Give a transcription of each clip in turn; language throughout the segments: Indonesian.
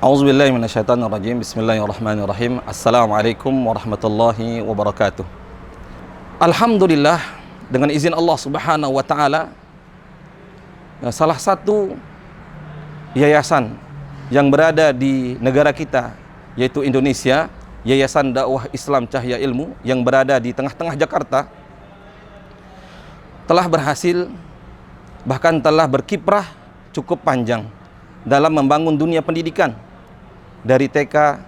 A'udzubillahi minasyaitonirrajim. Bismillahirrahmanirrahim. Assalamualaikum warahmatullahi wabarakatuh. Alhamdulillah, dengan izin Allah Subhanahu wa taala, salah satu yayasan yang berada di negara kita, yaitu Indonesia, Yayasan Dakwah Islam Cahaya Ilmu yang berada di tengah-tengah Jakarta, telah berhasil, bahkan telah berkiprah cukup panjang dalam membangun dunia pendidikan dari TK,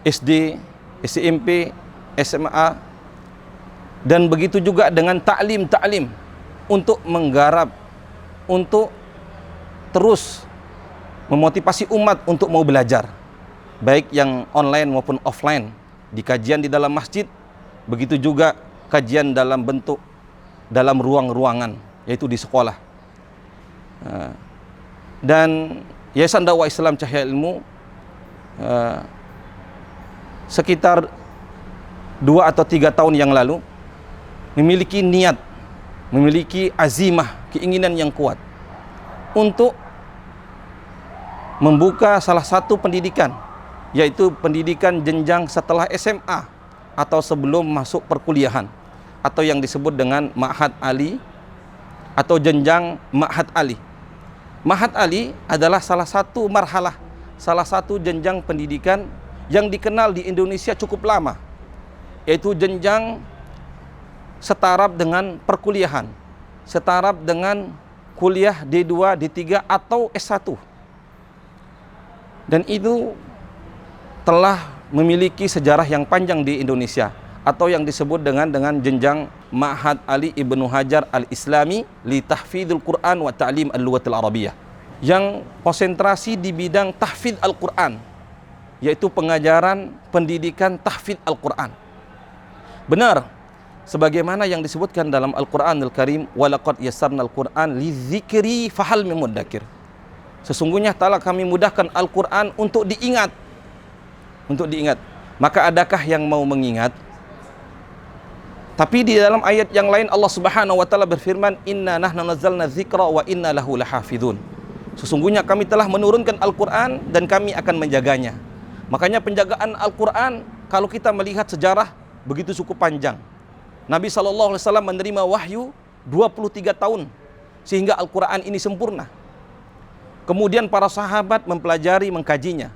SD, SMP, SMA, dan begitu juga dengan taklim untuk menggarap, untuk terus memotivasi umat untuk mau belajar, baik yang online maupun offline, di kajian di dalam masjid, begitu juga kajian dalam bentuk dalam ruang-ruangan, yaitu di sekolah. Dan Yayasan Dakwah Islam Cahaya Ilmu sekitar 2 atau 3 tahun yang lalu memiliki niat, memiliki azimah, keinginan yang kuat untuk membuka salah satu pendidikan, yaitu pendidikan jenjang setelah SMA atau sebelum masuk perkuliahan, atau yang disebut dengan Ma'had Ali atau jenjang Ma'had Ali. Ma'had Ali adalah salah satu marhalah, salah satu jenjang pendidikan yang dikenal di Indonesia cukup lama, yaitu jenjang setaraf dengan perkuliahan, setaraf dengan kuliah D2, D3 atau S1. Dan itu telah memiliki sejarah yang panjang di Indonesia, atau yang disebut dengan jenjang Ma'had Ali Ibnu Hajar Al-Islami li Tahfidzul Quran wa Ta'lim Al-Lughatil Arabiyyah, yang konsentrasi di bidang tahfidz Al-Quran, yaitu pengajaran pendidikan tahfidz Al-Quran. Benar, sebagaimana yang disebutkan dalam Al-Quranul Karim, walaqad yassarnal Quran lidzikri fahal min mudzakir. Sesungguhnya telah kami mudahkan Al-Quran untuk diingat. Untuk diingat. Maka adakah yang mau mengingat? Tapi di dalam ayat yang lain Allah Subhanahu wa taala berfirman, inna nahnu nazzalna dzikra wa inna lahu lahafizun. Sesungguhnya kami telah menurunkan Al-Quran dan kami akan menjaganya. Makanya penjagaan Al-Quran, kalau kita melihat sejarah, begitu cukup panjang. Nabi SAW menerima wahyu 23 tahun sehingga Al-Quran ini sempurna. Kemudian para sahabat mempelajari, mengkajinya.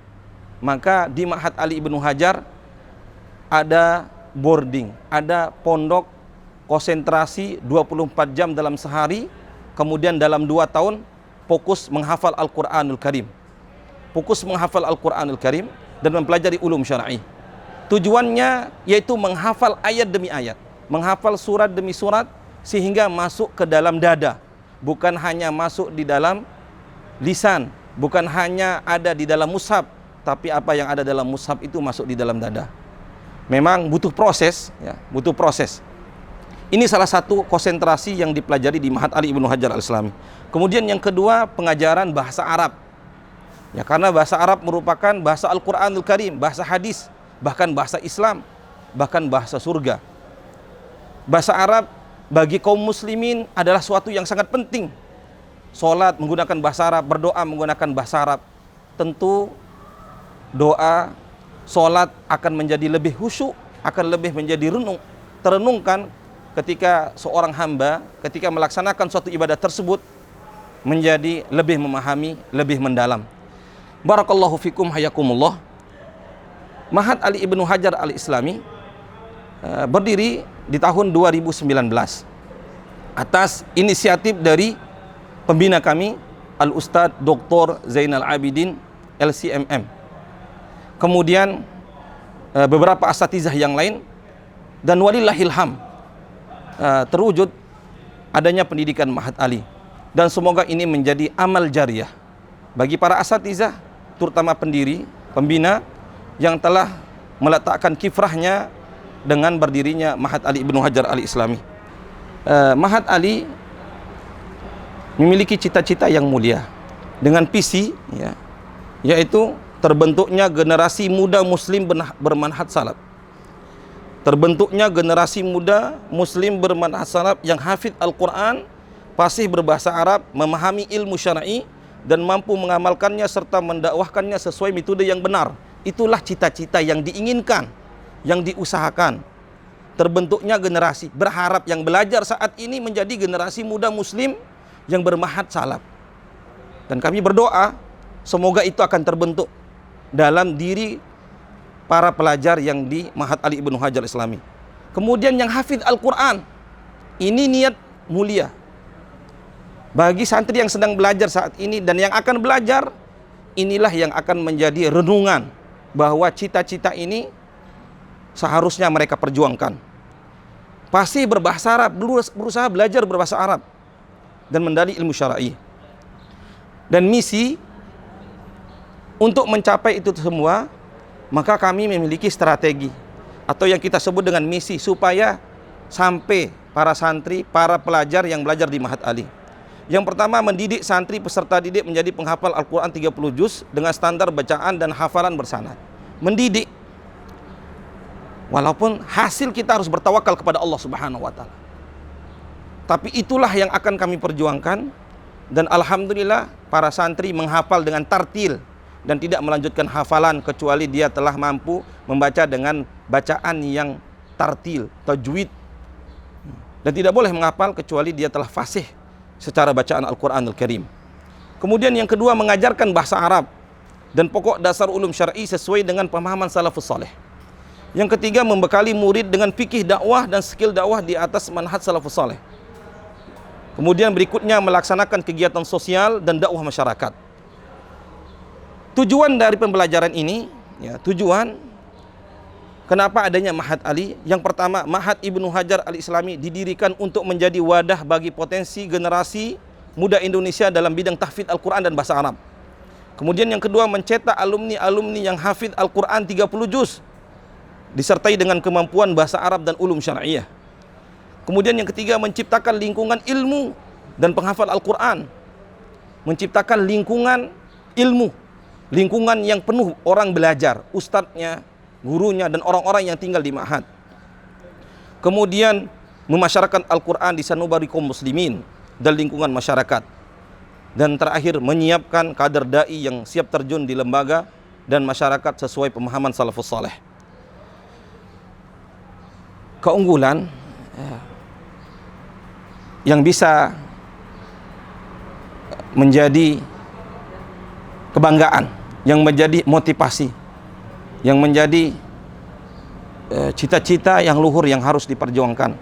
Maka di Ma'had Ali Ibnu Hajar ada boarding, ada pondok konsentrasi 24 jam dalam sehari. Kemudian dalam 2 tahun fokus menghafal Al-Quranul Karim. Fokus menghafal Al-Quranul Karim dan mempelajari ulum syar'i. Tujuannya yaitu menghafal ayat demi ayat, menghafal surat demi surat, sehingga masuk ke dalam dada, bukan hanya masuk di dalam lisan, bukan hanya ada di dalam mushaf, tapi apa yang ada dalam mushaf itu masuk di dalam dada. Memang butuh proses, ya, butuh proses. Ini salah satu konsentrasi yang dipelajari di Ma'had Ali Ibnu Hajar Al-Islami. Kemudian yang kedua, pengajaran bahasa Arab. Ya, karena bahasa Arab merupakan bahasa Al-Quranul Karim, bahasa hadis, bahkan bahasa Islam, bahkan bahasa surga. Bahasa Arab bagi kaum muslimin adalah suatu yang sangat penting. Sholat menggunakan bahasa Arab, berdoa menggunakan bahasa Arab. Tentu doa, sholat akan menjadi lebih khusyuk, akan lebih menjadi terenungkan ketika seorang hamba ketika melaksanakan suatu ibadah tersebut menjadi lebih memahami, lebih mendalam. Barakallahu fikum hayakumullah. Ma'had Ali Ibnu Hajar Al-Islami berdiri di tahun 2019 atas inisiatif dari pembina kami, Al-Ustadz Dr. Zainal Abidin LCMM. Kemudian beberapa asatizah yang lain, dan walillahilham terwujud adanya pendidikan Ma'had Ali. Dan semoga ini menjadi amal jariyah bagi para asatizah, terutama pendiri, pembina yang telah meletakkan kiprahnya dengan berdirinya Ma'had Ali Ibnu Hajar Al-Islami. Ma'had Ali memiliki cita-cita yang mulia dengan visi, ya, yaitu terbentuknya generasi muda muslim bermanhaj salaf. Terbentuknya generasi muda muslim bermanhaj salaf yang hafidz Al-Quran, fasih berbahasa Arab, memahami ilmu syar'i, dan mampu mengamalkannya serta mendakwahkannya sesuai metode yang benar. Itulah cita-cita yang diinginkan, yang diusahakan. Terbentuknya generasi, berharap yang belajar saat ini menjadi generasi muda muslim yang bermahat salaf. Dan kami berdoa semoga itu akan terbentuk dalam diri para pelajar yang di Ma'had Ali Ibnu Hajar Islami. Kemudian yang hafidh Al-Quran, ini niat mulia bagi santri yang sedang belajar saat ini dan yang akan belajar. Inilah yang akan menjadi renungan bahwa cita-cita ini seharusnya mereka perjuangkan. Pasti berbahasa Arab, berusaha belajar berbahasa Arab dan mendali ilmu syar'i. Dan misi untuk mencapai itu semua, maka kami memiliki strategi atau yang kita sebut dengan misi supaya sampai para santri, para pelajar yang belajar di Ma'had Ali. Yang pertama, mendidik santri peserta didik menjadi penghafal Al-Quran 30 juz dengan standar bacaan dan hafalan bersanad. Mendidik. Walaupun hasil kita harus bertawakal kepada Allah Subhanahu wa Ta'ala. Tapi itulah yang akan kami perjuangkan. Dan alhamdulillah para santri menghafal dengan tartil dan tidak melanjutkan hafalan kecuali dia telah mampu membaca dengan bacaan yang tartil, tajwid. Dan tidak boleh menghafal kecuali dia telah fasih secara bacaan Al-Quranul Karim. Kemudian yang kedua, mengajarkan bahasa Arab dan pokok dasar ulum syar'i sesuai dengan pemahaman salafus saleh. Yang ketiga, membekali murid dengan fikih dakwah dan skill dakwah di atas manhaj salafus saleh. Kemudian berikutnya, melaksanakan kegiatan sosial dan dakwah masyarakat. Tujuan dari pembelajaran ini, tujuan kenapa adanya Ma'had Ali? Yang pertama, Ma'had Ibnu Hajar Al-Islami didirikan untuk menjadi wadah bagi potensi generasi muda Indonesia dalam bidang tahfidz Al-Quran dan bahasa Arab. Kemudian yang kedua, mencetak alumni-alumni yang hafidz Al-Quran 30 juz disertai dengan kemampuan bahasa Arab dan ulum syar'iyah. Kemudian yang ketiga, menciptakan lingkungan ilmu dan penghafal Al-Quran. Menciptakan lingkungan ilmu, lingkungan yang penuh orang belajar, ustadznya, gurunya, dan orang-orang yang tinggal di ma'had. Kemudian memasyarakatkan Al-Quran di sanubari kaum muslimin dan lingkungan masyarakat. Dan terakhir, menyiapkan kader da'i yang siap terjun di lembaga dan masyarakat sesuai pemahaman salafus saleh. Keunggulan yang bisa menjadi kebanggaan, yang menjadi motivasi, yang menjadi cita-cita yang luhur yang harus diperjuangkan.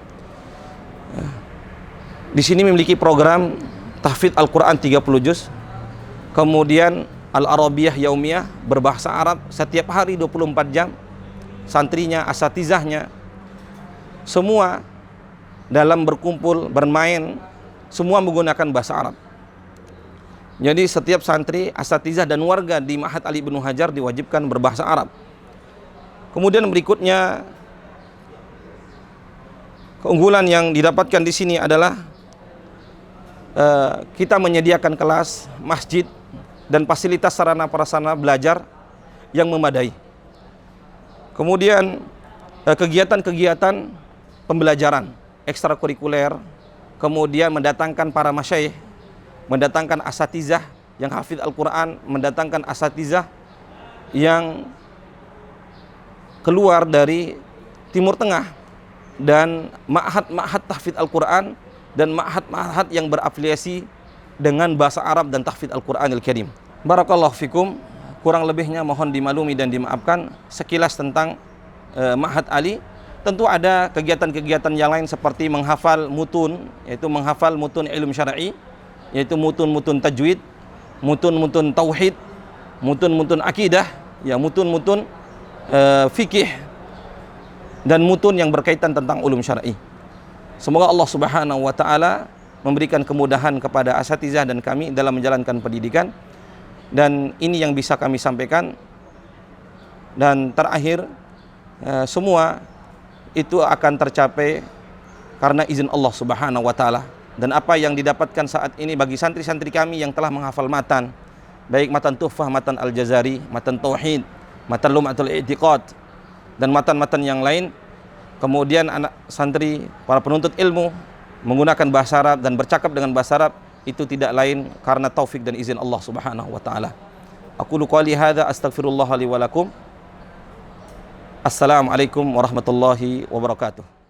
Di sini memiliki program tahfidz Al-Quran 30 juz, kemudian Al-Arabiyah Yaumiyah berbahasa Arab setiap hari 24 jam. Santrinya, asatizahnya, semua dalam berkumpul, bermain, semua menggunakan bahasa Arab. Jadi setiap santri, asatizah dan warga di Ma'had Ali Ibnu Hajar diwajibkan berbahasa Arab. Kemudian berikutnya, keunggulan yang didapatkan di sini adalah kita menyediakan kelas, masjid, dan fasilitas sarana prasarana belajar yang memadai. Kemudian kegiatan-kegiatan pembelajaran ekstrakurikuler, kemudian mendatangkan para masyayikh, mendatangkan asatizah yang hafidz Al-Quran, mendatangkan asatizah yang keluar dari Timur Tengah, dan ma'had tahfidz Al-Quran dan ma'had yang berafiliasi dengan bahasa Arab dan tahfidz Al-Quranil Karim. Barakallahu fikum. Kurang lebihnya mohon dimaklumi dan dimaafkan. Sekilas tentang Ma'had Ali. Tentu ada kegiatan-kegiatan yang lain seperti menghafal mutun, yaitu menghafal mutun ilmu syar'i, yaitu mutun-mutun tajwid, mutun-mutun tauhid, mutun-mutun akidah, ya mutun-mutun fikih, dan mutun yang berkaitan tentang ulum syar'i. Semoga Allah Subhanahu wa Ta'ala memberikan kemudahan kepada asatizah dan kami dalam menjalankan pendidikan. Dan ini yang bisa kami sampaikan. Dan terakhir, semua itu akan tercapai karena izin Allah Subhanahu wa Ta'ala. Dan apa yang didapatkan saat ini bagi santri-santri kami yang telah menghafal matan, baik matan Tuhfah, matan Al-Jazari, matan Tauhid, matan Lum'atul I'tiqad, dan matan-matan yang lain. Kemudian anak santri, para penuntut ilmu menggunakan bahasa Arab dan bercakap dengan bahasa Arab, itu tidak lain karena taufik dan izin Allah Subhanahu wa taala. Aqulu qouli hadza astaghfirullah li wa lakum. Assalamualaikum warahmatullahi wabarakatuh.